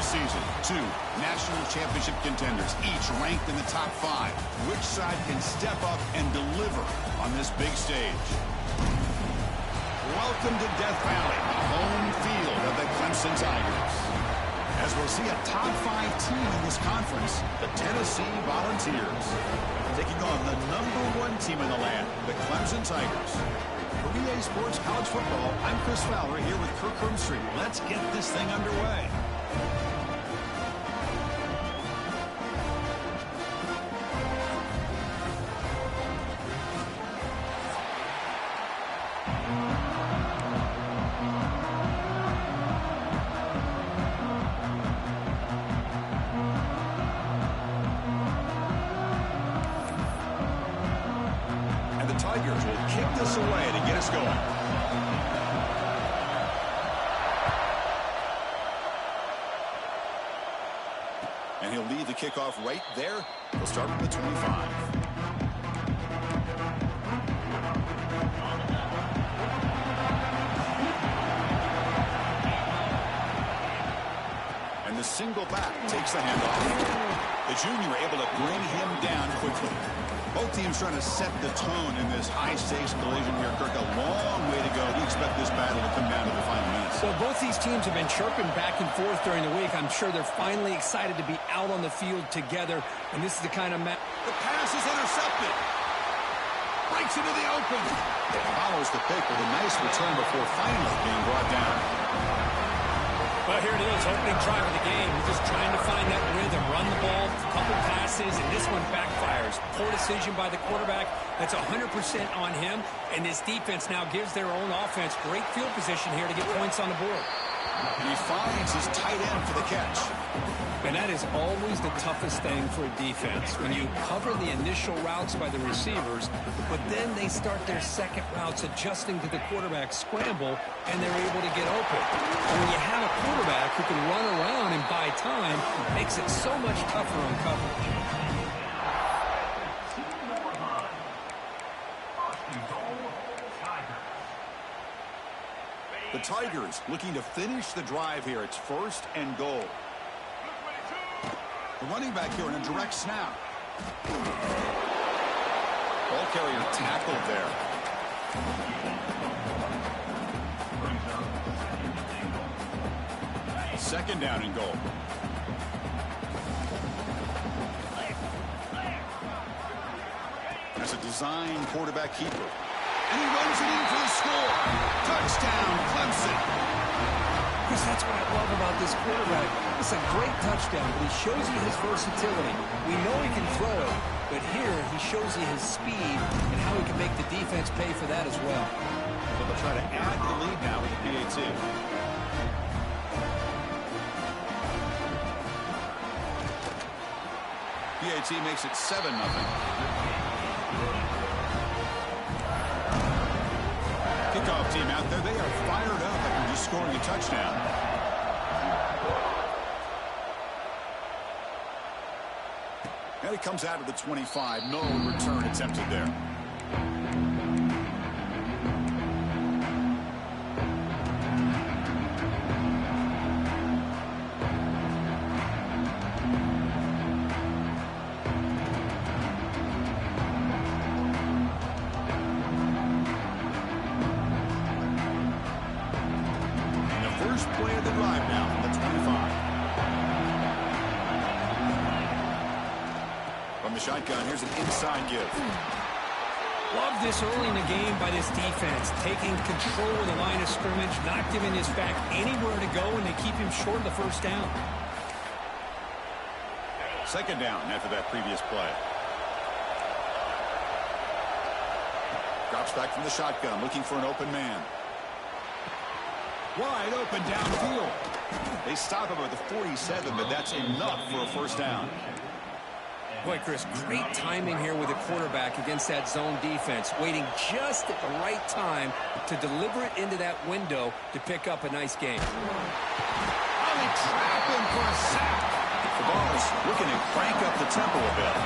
season. Two national championship contenders, each ranked in the top 5. Which side can step up and deliver on this big stage? Welcome to Death Valley, home field of the Clemson Tigers. As we'll see a top 5 team in this conference, the Tennessee Volunteers, taking on the #1 team in the land, the Clemson Tigers. For EA Sports College Football, I'm Chris Fowler here with Kirk Hermstreet. Let's get this thing underway. Tigers will kick this away to get us going. And he'll leave the kickoff right there. He'll start from the 25. And the single back takes the handoff. The junior able to bring him down quickly. Both teams trying to set the tone in this high-stakes collision here. Kirk, a long way to go. Do you expect this battle to come down to the final minutes? Well, both these teams have been chirping back and forth during the week. I'm sure they're finally excited to be out on the field together. And this is the kind of match. The pass is intercepted. Breaks into the open. It follows the pick with a nice return before finally being brought down. Well, here it is, opening drive of the game. We're just trying to find that rhythm, run the ball, a couple passes, and this one backfires. Poor decision by the quarterback. That's 100% on him, and this defense now gives their own offense great field position here to get points on the board. And he finds his tight end for the catch. And that is always the toughest thing for a defense, when you cover the initial routes by the receivers, but then they start their second routes adjusting to the quarterback scramble, and they're able to get open. And when you have a quarterback who can run around and buy time, it makes it so much tougher on coverage. The Tigers looking to finish the drive here. It's 1st and goal. The running back here in a direct snap. Ball carrier tackled there. Second down and goal. That's a design quarterback keeper. And he runs it in for the score. Touchdown, Clemson. Chris, that's what I love about this quarterback. It's a great touchdown, but he shows you his versatility. We know he can throw it, but here he shows you his speed and how he can make the defense pay for that as well. So they'll try to add the lead now with the PAT. PAT makes it 7-0. Kickoff team out there, they are fired up after just scoring a touchdown. And it comes out of the 25. No return attempted there. Play of the drive now from the 25. From the shotgun, here's an inside give. Love this early in the game by this defense, taking control of the line of scrimmage, not giving his back anywhere to go, and they keep him short of the first down. Second down after that previous play. Drops back from the shotgun, looking for an open man. Wide open downfield. They stop him at the 47, but that's enough for a first down. Boy, Chris, great timing here with the quarterback against that zone defense, waiting just at the right time to deliver it into that window to pick up a nice game. Oh, they trap him for a sack. The ball is looking to crank up the tempo a bit.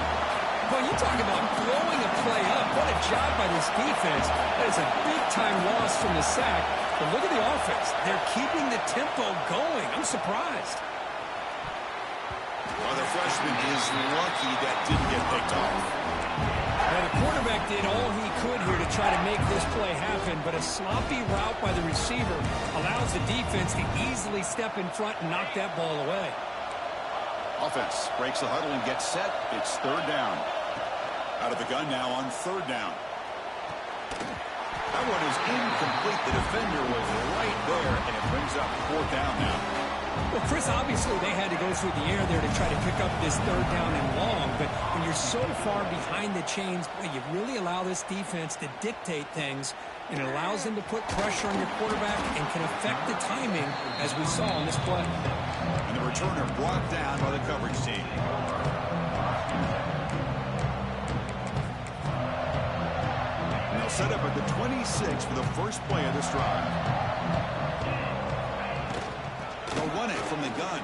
Boy, you talk about blowing a play up. What a job by this defense. That is a big-time loss from the sack. But look at the offense. They're keeping the tempo going. I'm surprised. freshman is lucky that didn't get picked off. Well, the quarterback did all he could here to try to make this play happen, but a sloppy route by the receiver allows the defense to easily step in front and knock that ball away. Offense breaks the huddle and gets set. It's third down. Out of the gun now on third down. That one is incomplete. The defender was right there, and it brings up fourth down now. Well, Chris, obviously they had to go through the air there to try to pick up this third down and long, but when you're so far behind the chains, boy, you really allow this defense to dictate things, and it allows them to put pressure on your quarterback and can affect the timing, as we saw on this play. And the returner brought down by the coverage team. And they'll set up at the 26 for the first play of this drive. They'll run it from the gun.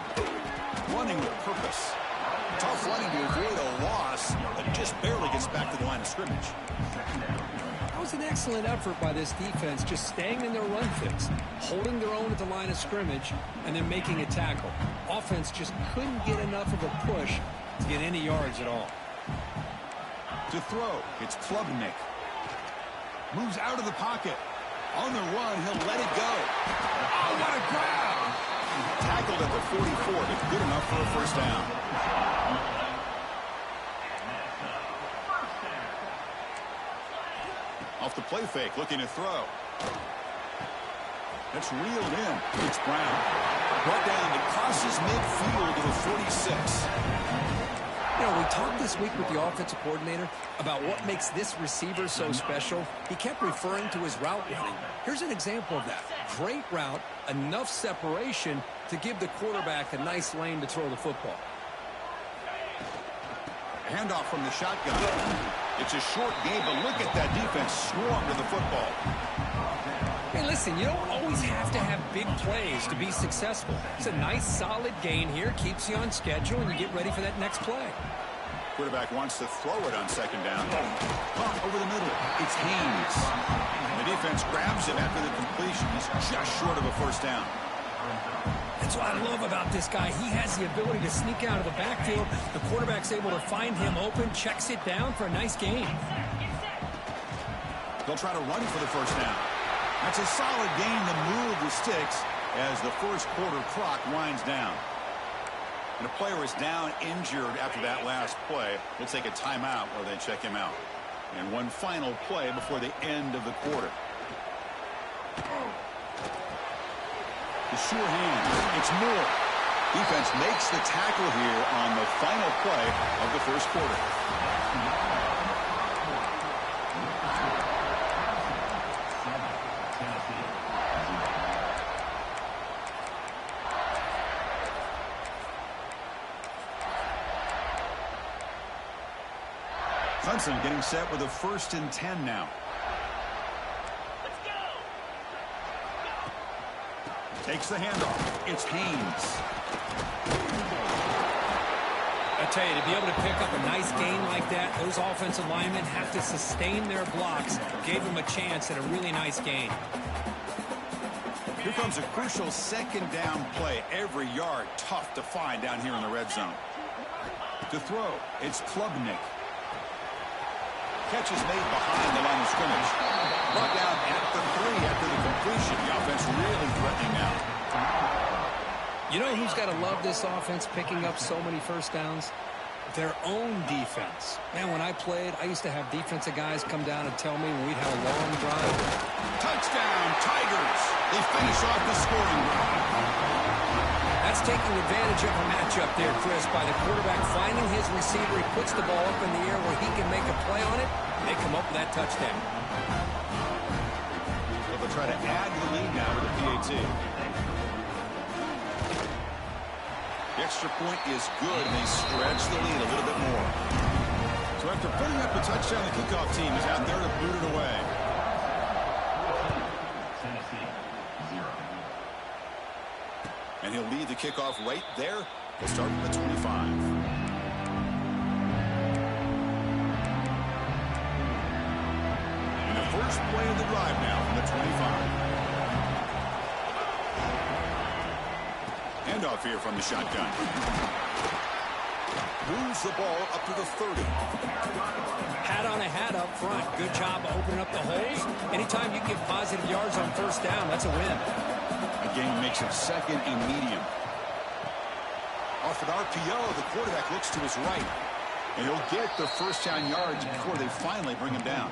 Running with purpose. Tough running to avoid a loss, but just barely gets back to the line of scrimmage. That was an excellent effort by this defense, just staying in their run fix, holding their own at the line of scrimmage, and then making a tackle. Offense just couldn't get enough of a push to get any yards at all. To throw, it's Klubnik. Moves out of the pocket. On the run, he'll let it go. Oh, what a grab! Tackled at the 44, but good enough for a first down. Off the play fake, looking to throw. That's reeled in. It's Brown. Brought down to crosses midfield to the 46. You know, we talked this week with the offensive coordinator about what makes this receiver so special. He kept referring to his route running. Here's an example of that. Great route, enough separation to give the quarterback a nice lane to throw the football. Handoff from the shotgun. It's a short game, but look at that defense swarm to the football. Hey, listen, you don't always have to have big plays to be successful. It's a nice, solid gain here, keeps you on schedule, and you get ready for that next play. Quarterback wants to throw it on second down. Pump over the middle. It's Haynes. The defense grabs him after the completion. He's just short of a first down. That's what I love about this guy. He has the ability to sneak out of the backfield. The quarterback's able to find him open, checks it down for a nice gain. They'll try to run for the first down. That's a solid gain to move the sticks as the first quarter clock winds down. And a player is down injured after that last play. We'll take a timeout while they check him out. And one final play before the end of the quarter. The sure hand. It's Moore. Defense makes the tackle here on the final play of the first quarter. Clemson getting set with a 1st and 10 now. Takes the handoff. It's Haynes. I tell you, to be able to pick up a nice gain like that, those offensive linemen have to sustain their blocks. Gave them a chance at a really nice gain. Here comes a crucial second down play. Every yard tough to find down here in the red zone. To throw, it's Klubnik. Catch is made behind the line of scrimmage. Brought down at the 3 after the completion. The offense really threatening now. You know who's got to love this offense picking up so many first downs? Their own defense. Man, when I played, I used to have defensive guys come down and tell me when we'd have a long drive. Touchdown, Tigers. They finish off the scoring drive. That's taking advantage of a matchup there, Chris, by the quarterback finding his receiver. He puts the ball up in the air where he can make a play on it. They come up with that touchdown. Well, they'll try to add the lead now with the PAT. The extra point is good, and they stretch the lead a little bit more. So after putting up a touchdown, the kickoff team is out there to boot it away. And he'll lead the kickoff right there. We'll start from the 25. And the first play of the drive now from the 25. Handoff here from the shotgun. Moves the ball up to the 30. Hat on a hat up front. Good job opening up the holes. Anytime you get positive yards on first down, that's a win. The game makes it second and medium. Off an RPO, the quarterback looks to his right. And he'll get the first down yards before they finally bring him down.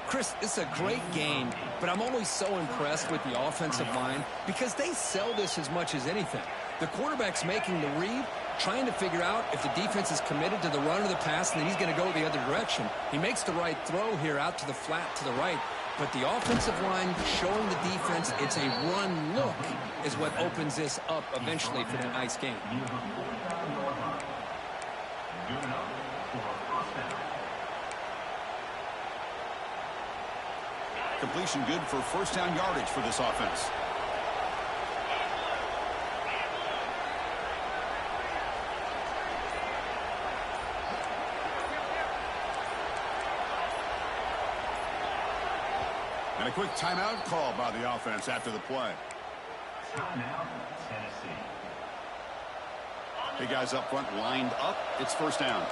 Chris, it's a great game, but I'm always so impressed with the offensive line because they sell this as much as anything. The quarterback's making the read, trying to figure out if the defense is committed to the run or the pass, and then he's going to go the other direction. He makes the right throw here out to the flat to the right, but the offensive line showing the defense it's a run look is what opens this up eventually for that nice game. Completion good for first down yardage for this offense. And a quick timeout call by the offense after the play. Timeout, Tennessee. Big guys up front lined up. It's first down.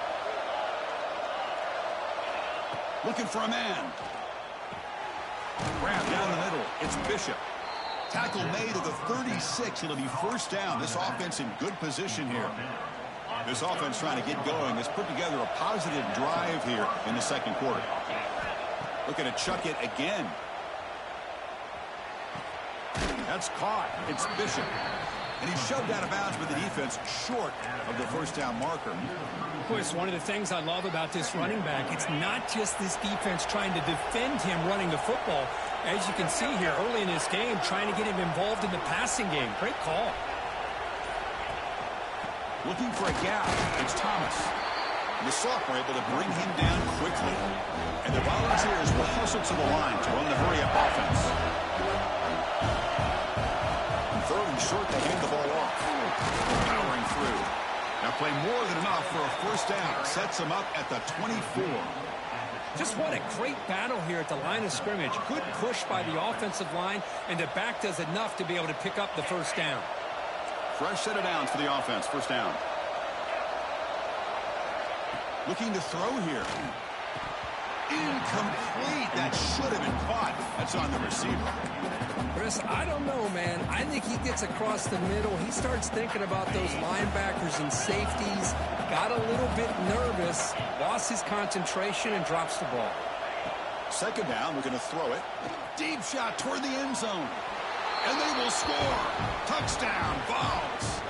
Looking for a man. Grab down the middle. It's Bishop. Tackle made at the 36. It'll be first down. This offense in good position here. This offense trying to get going has put together a positive drive here in the second quarter. Looking to chuck it again. That's caught. It's Bishop. And he's shoved out of bounds with the defense short of the first down marker. Chris, one of the things I love about this running back, it's not just this defense trying to defend him running the football. As you can see here early in this game, trying to get him involved in the passing game. Great call. Looking for a gap. It's Thomas. The sophomore able to bring him down quickly. And the Volunteers will hustle to the line to run the hurry-up offense. Third and short to hand the ball off. Powering through. Now play more than enough for a first down. Sets him up at the 24. Just what a great battle here at the line of scrimmage. Good push by the offensive line, and the back does enough to be able to pick up the first down. Fresh set of downs for the offense. First down. Looking to throw here. Incomplete. That should have been caught. That's on the receiver. Chris, I don't know, man. I think he gets across the middle. He starts thinking about those linebackers and safeties. Got a little bit nervous. Lost his concentration and drops the ball. Second down. We're going to throw it. Deep shot toward the end zone. And they will score. Touchdown, Vols.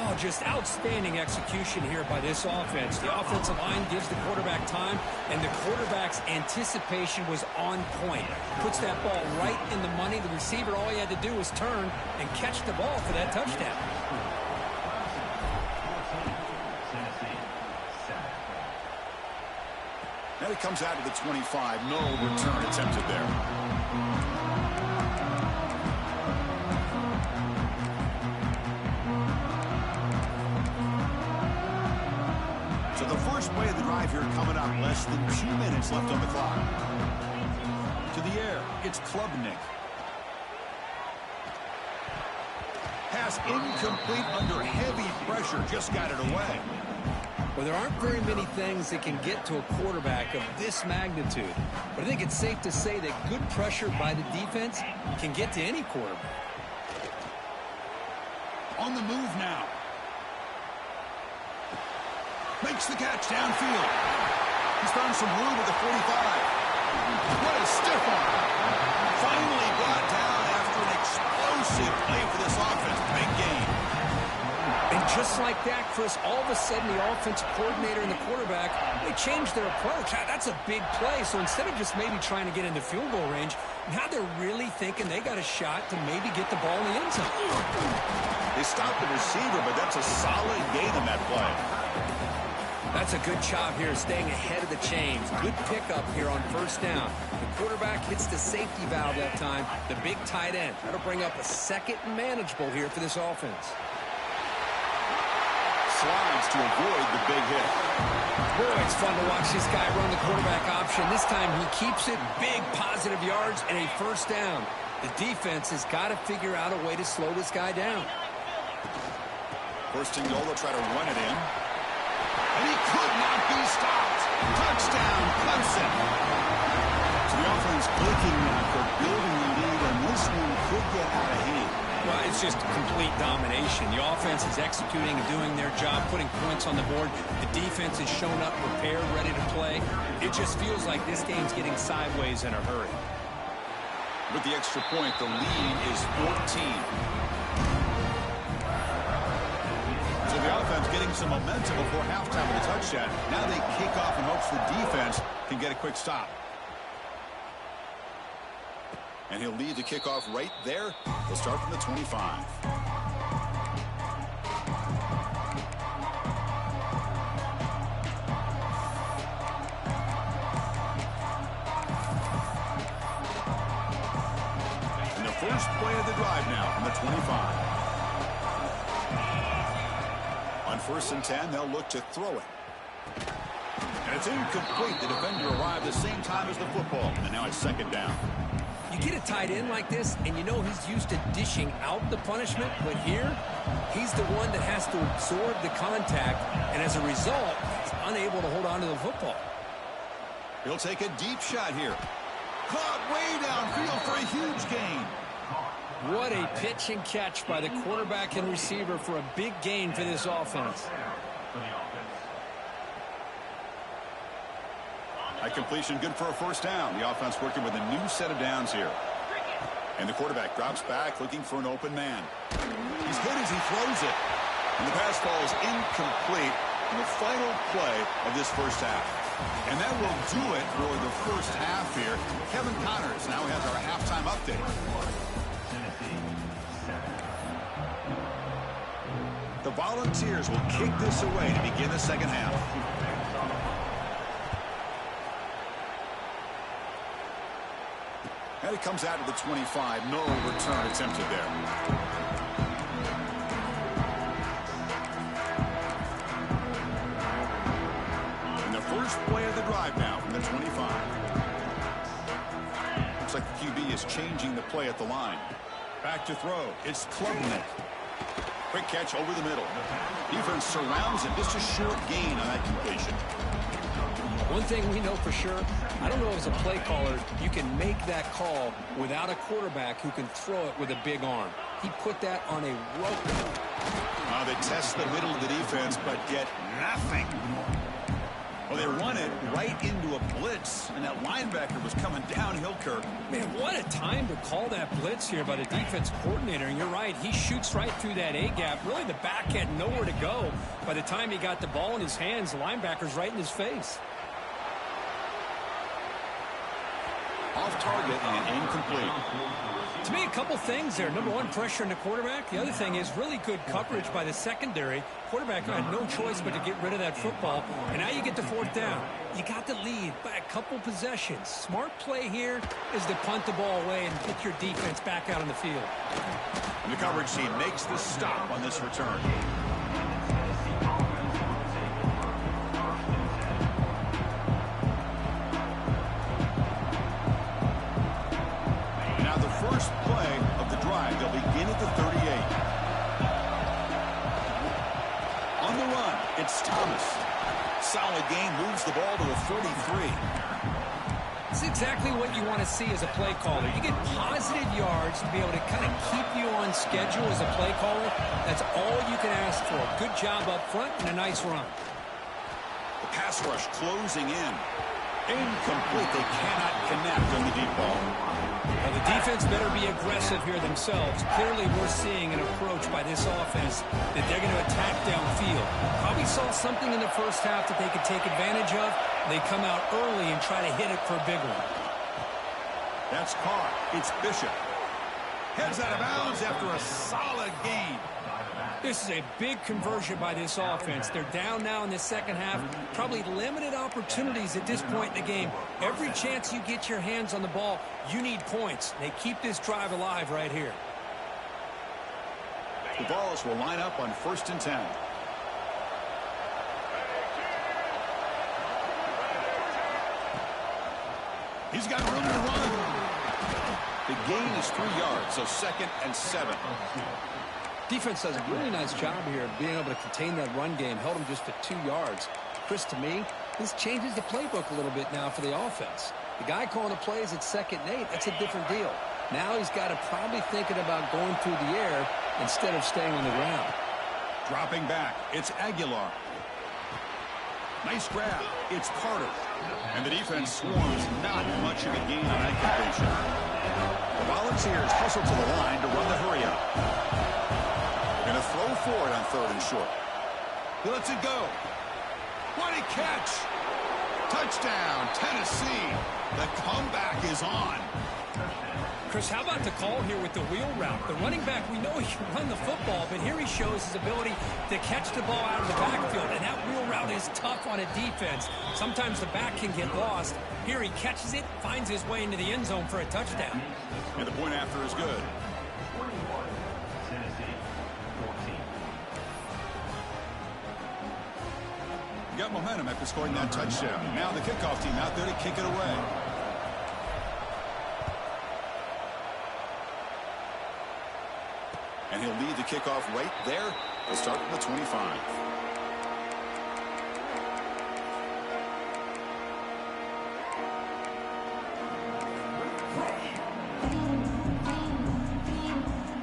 Oh, just outstanding execution here by this offense. The offensive line gives the quarterback time, and the quarterback's anticipation was on point. Puts that ball right in the money. The receiver, all he had to do was turn and catch the ball for that touchdown. Now it comes out to the 25. No return attempted there. So the first play of the drive here coming up. Less than 2 minutes left on the clock. To the air, it's Klubnik. Pass incomplete under heavy pressure. Just got it away. Well, there aren't very many things that can get to a quarterback of this magnitude. But I think it's safe to say that good pressure by the defense can get to any quarterback. On the move now. Makes the catch downfield. He's found some room at the 45. What a stiff arm. Finally brought down after an explosive play for this offense. Big game. And just like that, Chris, all of a sudden the offensive coordinator and the quarterback, they changed their approach. That's a big play. So instead of just maybe trying to get into field goal range, now they're really thinking they got a shot to maybe get the ball in the end zone. They stopped the receiver, but that's a solid gain in that play. That's a good job here, staying ahead of the chains. Good pickup here on first down. The quarterback hits the safety valve that time. The big tight end. That'll bring up a second and manageable here for this offense. Slides to avoid the big hit. Boy, it's fun to watch this guy run the quarterback option. This time he keeps it. Big positive yards and a first down. The defense has got to figure out a way to slow this guy down. First and goal, they'll try to run it in. And he could not be stopped. Touchdown, Clemson. So the offense clicking now for building the lead, and this one could get out of hand. Well, it's just complete domination. The offense is executing and doing their job, putting points on the board. The defense is shown up, prepared, ready to play. It just feels like this game's getting sideways in a hurry. With the extra point, the lead is 14. So the offense getting some momentum before halftime with a touchdown. Now they kick off in hopes the defense can get a quick stop. And he'll lead the kickoff right there. They'll start from the 25. And the first play of the drive now from the 25. On 1st and 10, they'll look to throw it. And it's incomplete. The defender arrived the same time as the football. And now it's 2nd down. You get a tight end like this, and you know he's used to dishing out the punishment, but here, he's the one that has to absorb the contact, and as a result, he's unable to hold on to the football. He'll take a deep shot here. Caught way downfield for a huge gain. What a pitch and catch by the quarterback and receiver for a big gain for this offense. High completion, good for a 1st down. The offense working with a new set of downs here. And the quarterback drops back, looking for an open man. He's hit as he throws it. And the pass falls incomplete in the final play of this 1st half. And that will do it for the 1st half here. Kevin Connors now has our halftime update. The Volunteers will kick this away to begin the 2nd half. And it comes out of the 25. No return attempted there. And the first play of the drive now from the 25. Looks like the QB is changing the play at the line. Back to throw. It's Klubnik. Quick catch over the middle. Defense surrounds him. Just a short gain on that completion. One thing we know for sure, I don't know as a play caller, you can make that call without a quarterback who can throw it with a big arm. He put that on a rope. They test the middle of the defense, but get nothing. Well, they run it right into a blitz, and that linebacker was coming downhill, Kirk. Man, what a time to call that blitz here by the defense coordinator. And you're right, he shoots right through that A-gap. Really, the back had nowhere to go. By the time he got the ball in his hands, the linebacker's right in his face. Off target and incomplete. To me, a couple things there. Number one, pressure on the quarterback. The other thing is really good coverage by the secondary. Quarterback had no choice but to get rid of that football. And now you get to 4th down. You got the lead by a couple possessions. Smart play here is to punt the ball away and get your defense back out on the field. And the coverage team makes the stop on this return. First play of the drive. They'll begin at the 38. On the run, it's Thomas. Solid gain, moves the ball to the 43. It's exactly what you want to see as a play caller. You get positive yards to be able to kind of keep you on schedule as a play caller. That's all you can ask for. Good job up front and a nice run. The pass rush closing in. Incomplete. They cannot connect on the deep ball. Well, the defense better be aggressive here themselves. Clearly, we're seeing an approach by this offense that they're going to attack downfield. Probably saw something in the 1st half that they could take advantage of. They come out early and try to hit it for a big one. That's Carr. It's Bishop. Heads out of bounds after a solid gain. This is a big conversion by this offense. They're down now in the 2nd half. Probably limited opportunities at this point in the game. Every chance you get your hands on the ball, you need points. They keep this drive alive right here. The balls will line up on 1st and 10. He's got room to run. The gain is 3 yards, so 2nd and 7. Defense does a really nice job here of being able to contain that run game. Held him just to 2 yards. Chris, to me, this changes the playbook a little bit now for the offense. The guy calling the plays at 2nd and 8, that's a different deal. Now he's got to probably thinking about going through the air instead of staying on the ground. Dropping back, it's Aguilar. Nice grab, it's Carter. And the defense swarms not much of a gain on that completion. The Volunteers hustle to the line to run the hurry-up. Going to throw for it on 3rd and short. He lets it go. What a catch! Touchdown, Tennessee. The comeback is on. Chris, how about the call here with the wheel route? The running back, we know he can run the football, but here he shows his ability to catch the ball out of the backfield, and that wheel route is tough on a defense. Sometimes the back can get lost. Here he catches it, finds his way into the end zone for a touchdown. And the point after is good. 41, Tennessee, 14. Got momentum after scoring that touchdown. Now the kickoff team out there to kick it away. And he'll lead the kickoff right there. He'll start from the 25.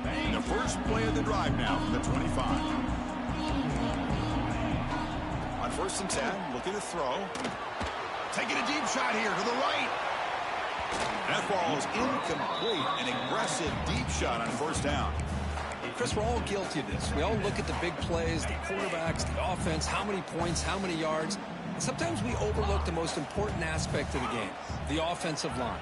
And the first play of the drive now from the 25. On 1st and 10, looking to throw. Taking a deep shot here to the right. That ball is incomplete. An aggressive deep shot on 1st down. Chris, we're all guilty of this. We all look at the big plays, the quarterbacks, the offense, how many points, how many yards. And sometimes we overlook the most important aspect of the game, the offensive line.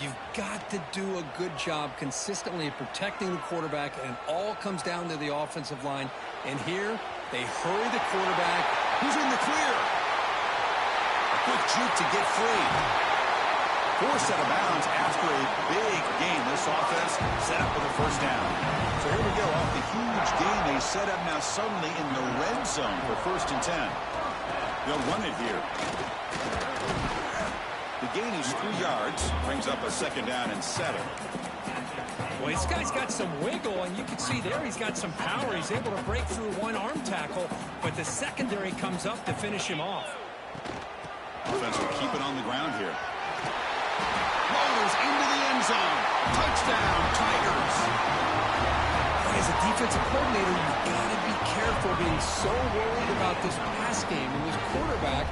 You've got to do a good job consistently of protecting the quarterback, and it all comes down to the offensive line. And here, they hurry the quarterback. Who's in the clear? A quick juke to get free. Forced out of bounds after a big gain. This offense set up with a 1st down. So here we go. Off the huge gain, they set up now suddenly in the red zone for 1st and 10. They'll run it here. The gain is 3 yards. Brings up a 2nd down and 7. Well, this guy's got some wiggle, and you can see there he's got some power. He's able to break through one arm tackle, but the secondary comes up to finish him off. Offense will keep it on the ground here. Rolls into the end zone. Touchdown, Tigers. As a defensive coordinator, you've got to be careful being so worried about this pass game and this quarterback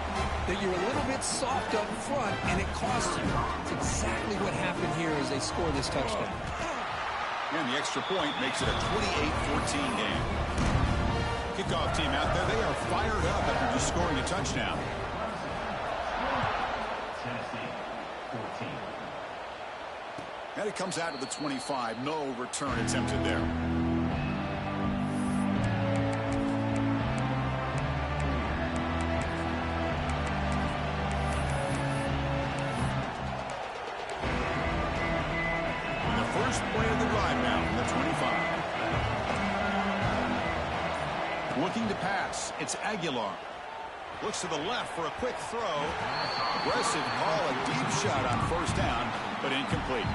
that you're a little bit soft up front, and it costs you. It's exactly what happened here as they score this touchdown. And the extra point makes it a 28-14 game. Kickoff team out there, they are fired up after just scoring a touchdown. Tennessee, 14. And it comes out to the 25. No return attempted there. And the first play of the drive now from the 25. Looking to pass. It's Aguilar. Looks to the left for a quick throw. Aggressive call, a deep shot on 1st down, but incomplete.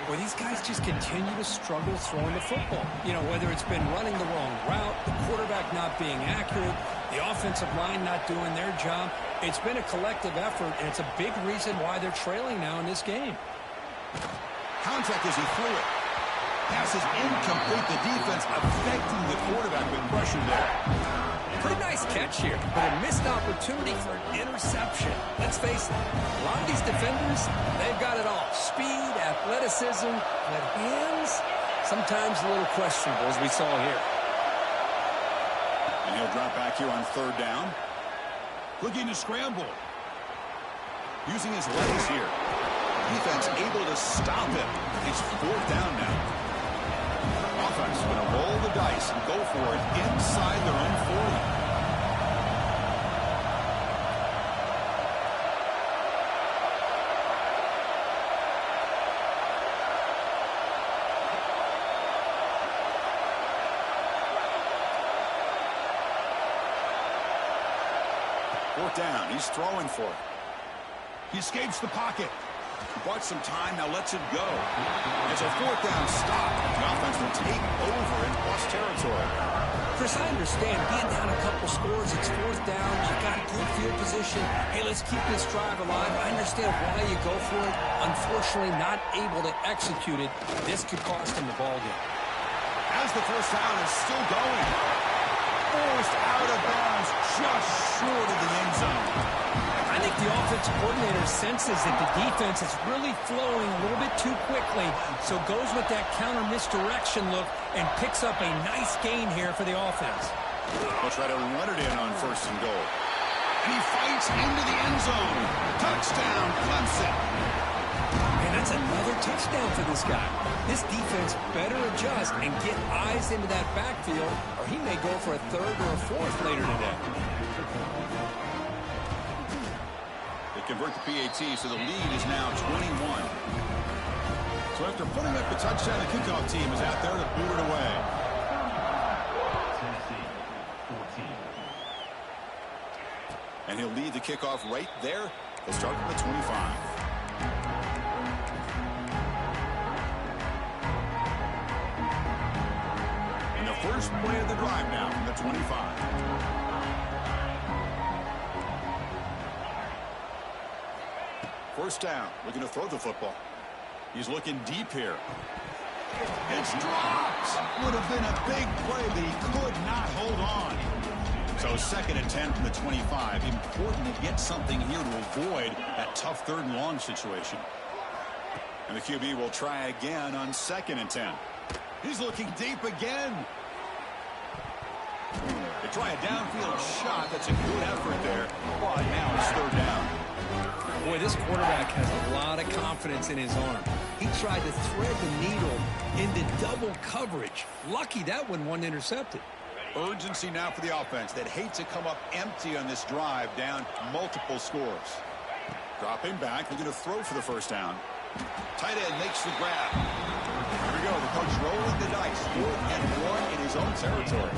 Well, these guys just continue to struggle throwing the football. You know, whether it's been running the wrong route, the quarterback not being accurate, the offensive line not doing their job. It's been a collective effort, and it's a big reason why they're trailing now in this game. Contact as he threw it. Pass is incomplete. The defense affecting the quarterback with pressure there. Pretty nice catch here, but a missed opportunity for an interception. Let's face it, a lot of these defenders, they've got it all. Speed, athleticism, but hands, sometimes a little questionable, as we saw here. And he'll drop back here on 3rd down. Looking to scramble. Using his legs here. Defense able to stop him. It's 4th down now. Offense going to roll the dice and go for it inside their own 40. Fourth down. He's throwing for it. He escapes the pocket. Bought some time, now lets it go. It's a fourth down stop. The offense will take over in plus territory. Chris, I understand being down a couple scores, it's fourth down, you've got good field position. Hey, let's keep this drive alive. I understand why you go for it. Unfortunately, not able to execute it. This could cost him the ball game. As the first down is still going. Forced out of bounds, just short of the end zone. I think the offensive coordinator senses that the defense is really flowing a little bit too quickly, so goes with that counter misdirection look and picks up a nice gain here for the offense. They'll try to run it in on first and goal. And he fights into the end zone. Touchdown, Clemson. And that's another touchdown for this guy. This defense better adjust and get eyes into that backfield, or he may go for a third or a fourth later today. They convert the PAT, so the lead is now 21. So after putting up the touchdown, the kickoff team is out there to boot it away. Tennessee, 14. And he'll lead the kickoff right there. They'll start from the 25. And the first play of the drive now from the 25. First down, looking to throw the football. He's looking deep here. It's dropped. Would have been a big play, but he could not hold on. So 2nd and 10 from the 25. Important to get something here to avoid that tough 3rd and long situation. And the QB will try again on 2nd and 10. He's looking deep again. They try a downfield shot. That's a good effort there. But now it's 3rd down. Boy, this quarterback has a lot of confidence in his arm. He tried to thread the needle into double coverage. Lucky that one wasn't intercepted. Urgency now for the offense that hates to come up empty on this drive, down multiple scores. Dropping back, looking to throw for the first down. Tight end makes the grab. Here we go, the coach rolling the dice. 4th and 1 in his own territory.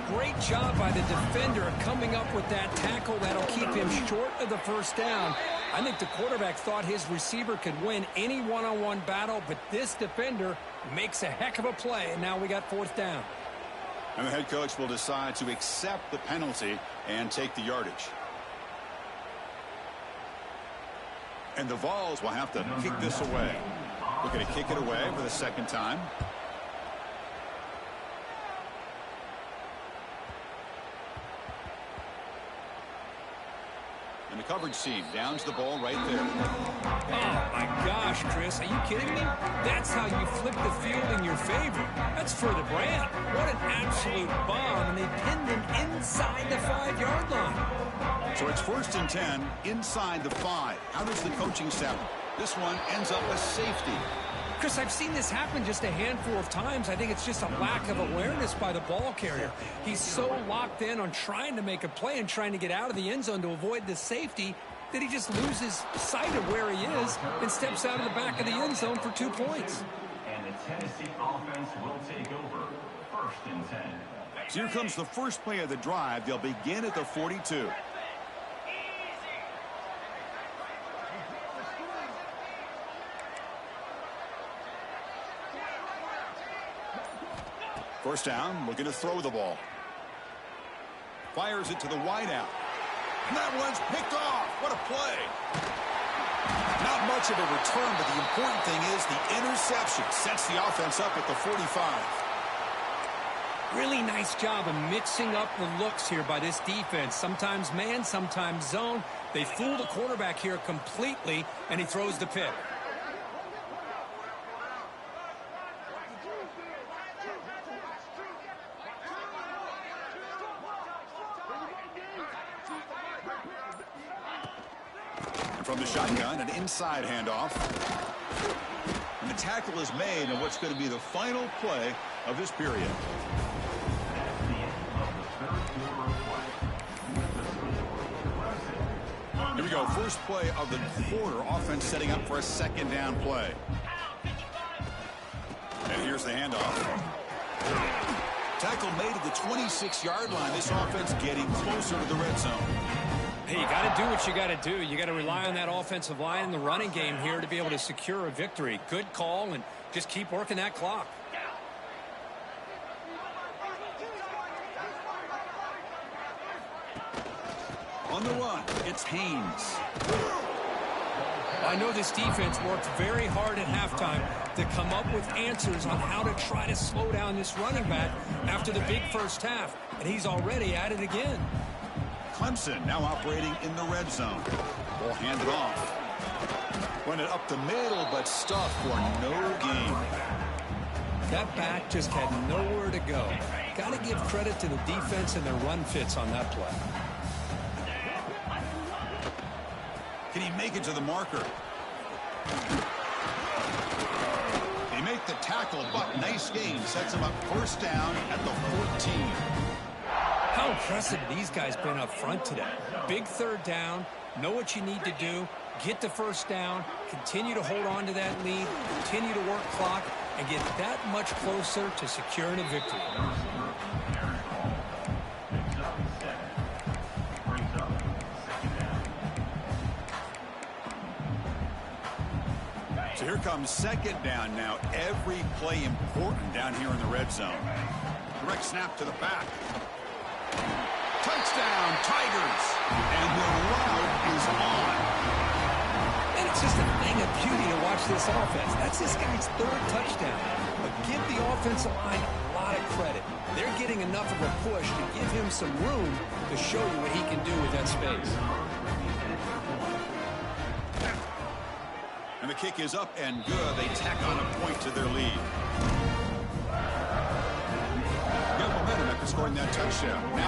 Great job by the defender coming up with that tackle that'll keep him short of the first down. I think the quarterback thought his receiver could win any one-on-one battle, but this defender makes a heck of a play, and now we got 4th down. And the head coach will decide to accept the penalty and take the yardage. And the Vols will have to kick this away. Looking to kick it away for the 2nd time. And the coverage team downs the ball right there. Oh, my gosh, Chris. Are you kidding me? That's how you flip the field in your favor. That's for the brand. What an absolute bomb. And they pinned him inside the 5-yard line. So it's 1st and 10 inside the 5. How does the coaching staff? This one ends up a safety. Chris, I've seen this happen just a handful of times. I think it's just a lack of awareness by the ball carrier. He's so locked in on trying to make a play and trying to get out of the end zone to avoid the safety that he just loses sight of where he is and steps out of the back of the end zone for 2 points. And the Tennessee offense will take over 1st and 10. So here comes the first play of the drive. They'll begin at the 42. First down, looking to throw the ball. Fires it to the wideout. And that one's picked off. What a play. Not much of a return, but the important thing is the interception sets the offense up at the 45. Really nice job of mixing up the looks here by this defense. Sometimes man, sometimes zone. They fool the quarterback here completely, and he throws the pick. From the shotgun, an inside handoff. And the tackle is made on what's going to be the final play of this period. Here we go, first play of the quarter. Offense setting up for a 2nd down play. And here's the handoff. Tackle made at the 26-yard line. This offense getting closer to the red zone. Hey, you got to do what you got to do. You got to rely on that offensive line in the running game here to be able to secure a victory. Good call, and just keep working that clock. On the run, it's Haynes. I know this defense worked very hard at halftime to come up with answers on how to try to slow down this running back after the big first half, and he's already at it again. Clemson now operating in the red zone. We'll hand it off. Run it up the middle, but stuffed for no gain. That back just had nowhere to go. Got to give credit to the defense and their run fits on that play. Can he make it to the marker? They make the tackle, but nice gain. Sets him up first down at the 14. How impressive these guys been up front today. Big third down, know what you need to do, get the first down, continue to hold on to that lead, continue to work clock, and get that much closer to securing a victory. So here comes second down now. Every play important down here in the red zone. Direct snap to the back. Touchdown, Tigers. And the route is on. And it's just a thing of beauty to watch this offense. That's this guy's third touchdown. But give the offensive line a lot of credit. They're getting enough of a push to give him some room to show you what he can do with that space. And the kick is up and good. They tack on a point to their lead. Got momentum after scoring that touchdown. Now